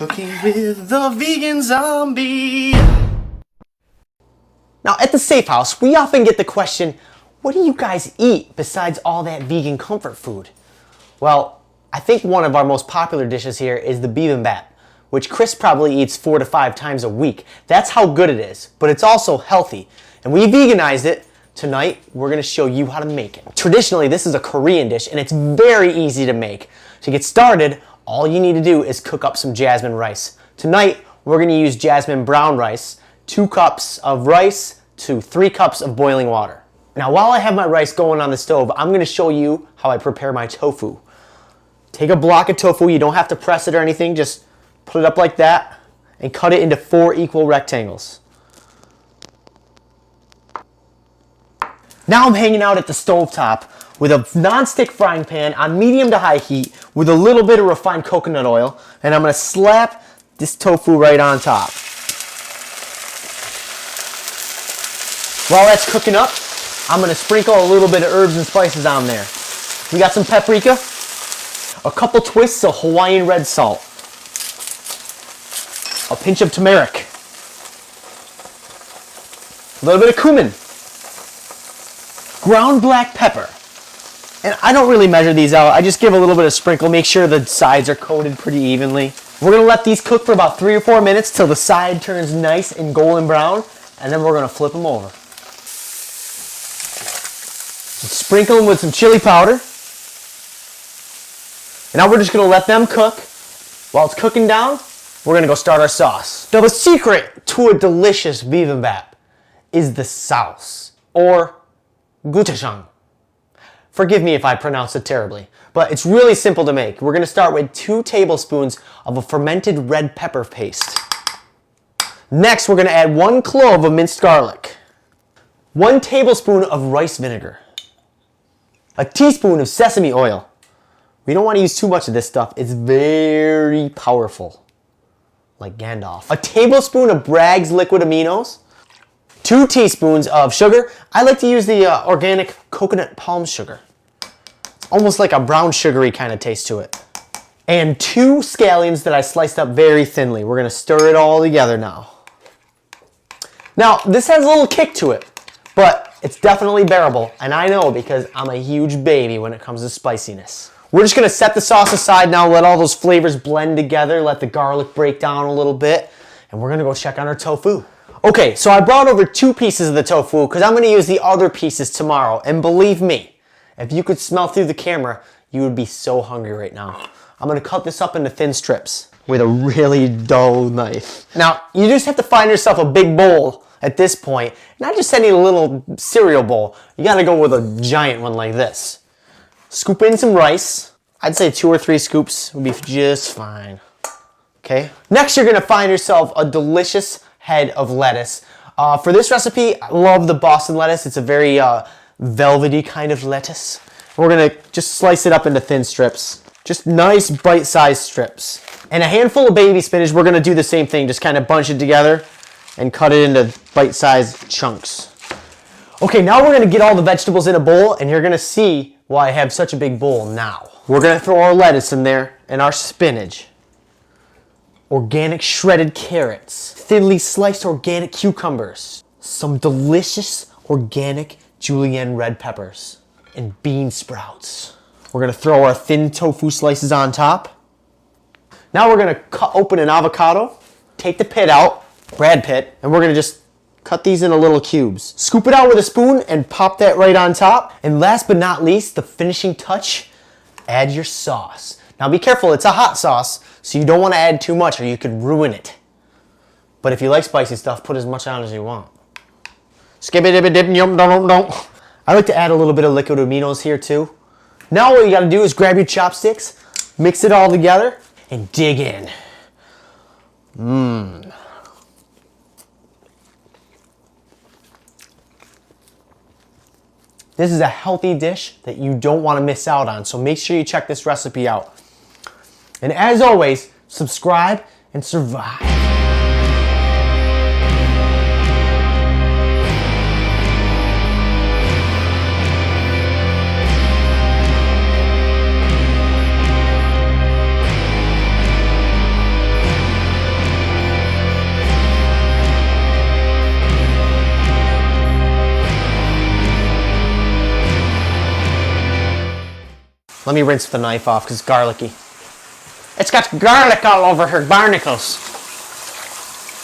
Cooking with the vegan zombie. Now at the Safe House, we often get the question, what do you guys eat besides all that vegan comfort food? Well, I think one of our most popular dishes here is the BiBimBap, which Chris probably eats 4 to 5 times a week. That's how good it is, but it's also healthy. And we veganized it. Tonight, we're gonna show you how to make it. Traditionally, this is a Korean dish and it's very easy to make. To get started, all you need to do is cook up some jasmine rice. Tonight, we're gonna use jasmine brown rice, 2 cups of rice to 3 cups of boiling water. Now, while I have my rice going on the stove, I'm gonna show you how I prepare my tofu. Take a block of tofu, you don't have to press it or anything, just put it up like that and cut it into 4 equal rectangles. Now I'm hanging out at the stovetop with a non-stick frying pan on medium to high heat with a little bit of refined coconut oil, and I'm gonna slap this tofu right on top. While that's cooking up, I'm gonna sprinkle a little bit of herbs and spices on there. We got some paprika, a couple twists of Hawaiian red salt, a pinch of turmeric, a little bit of cumin, ground black pepper. And I don't really measure these out. I just give a little bit of sprinkle, make sure the sides are coated pretty evenly. We're gonna let these cook for about 3 or 4 minutes till the side turns nice and golden brown, and then we're gonna flip them over. Sprinkle them with some chili powder. And now we're just gonna let them cook. While it's cooking down, we're gonna go start our sauce. Now the secret to a delicious BiBimBap is the sauce, or gochujang. Forgive me if I pronounce it terribly, but it's really simple to make. We're gonna start with 2 tablespoons of a fermented red pepper paste. Next, we're gonna add 1 clove of minced garlic, 1 tablespoon of rice vinegar, a teaspoon of sesame oil. We don't wanna use too much of this stuff. It's very powerful, like Gandalf. A tablespoon of Bragg's liquid aminos, 2 teaspoons of sugar. I like to use the organic coconut palm sugar. It's almost like a brown sugary kind of taste to it. And 2 scallions that I sliced up very thinly. We're gonna stir it all together now. Now, this has a little kick to it, but it's definitely bearable, and I know because I'm a huge baby when it comes to spiciness. We're just gonna set the sauce aside now, let all those flavors blend together, let the garlic break down a little bit, and we're gonna go check on our tofu. Okay, so I brought over 2 pieces of the tofu because I'm going to use the other pieces tomorrow. And believe me, if you could smell through the camera, you would be so hungry right now. I'm going to cut this up into thin strips with a really dull knife. Now, you just have to find yourself a big bowl at this point. Not just any little cereal bowl. You got to go with a giant one like this. Scoop in some rice. I'd say 2 or 3 scoops would be just fine. Okay. Next, you're going to find yourself a delicious head of lettuce. For this recipe, I love the Boston lettuce. It's a very velvety kind of lettuce. We're gonna just slice it up into thin strips. Just nice bite-sized strips. And a handful of baby spinach, we're gonna do the same thing. Just kind of bunch it together and cut it into bite-sized chunks. Okay, now we're gonna get all the vegetables in a bowl, and you're gonna see why I have such a big bowl now. We're gonna throw our lettuce in there and our spinach. Organic shredded carrots, thinly sliced organic cucumbers, some delicious organic julienne red peppers, and bean sprouts. We're gonna throw our thin tofu slices on top. Now we're gonna cut open an avocado, take the pit out, Brad Pitt, and we're gonna just cut these into little cubes. Scoop it out with a spoon and pop that right on top. And last but not least, the finishing touch, add your sauce. Now be careful, it's a hot sauce, so you don't want to add too much or you could ruin it. But if you like spicy stuff, put as much on as you want. I like to add a little bit of liquid aminos here too. Now what you gotta do is grab your chopsticks, mix it all together, and dig in. This is a healthy dish that you don't want to miss out on, so make sure you check this recipe out. And as always, subscribe and survive. Let me rinse the knife off because it's garlicky. It's got garlic all over her barnacles.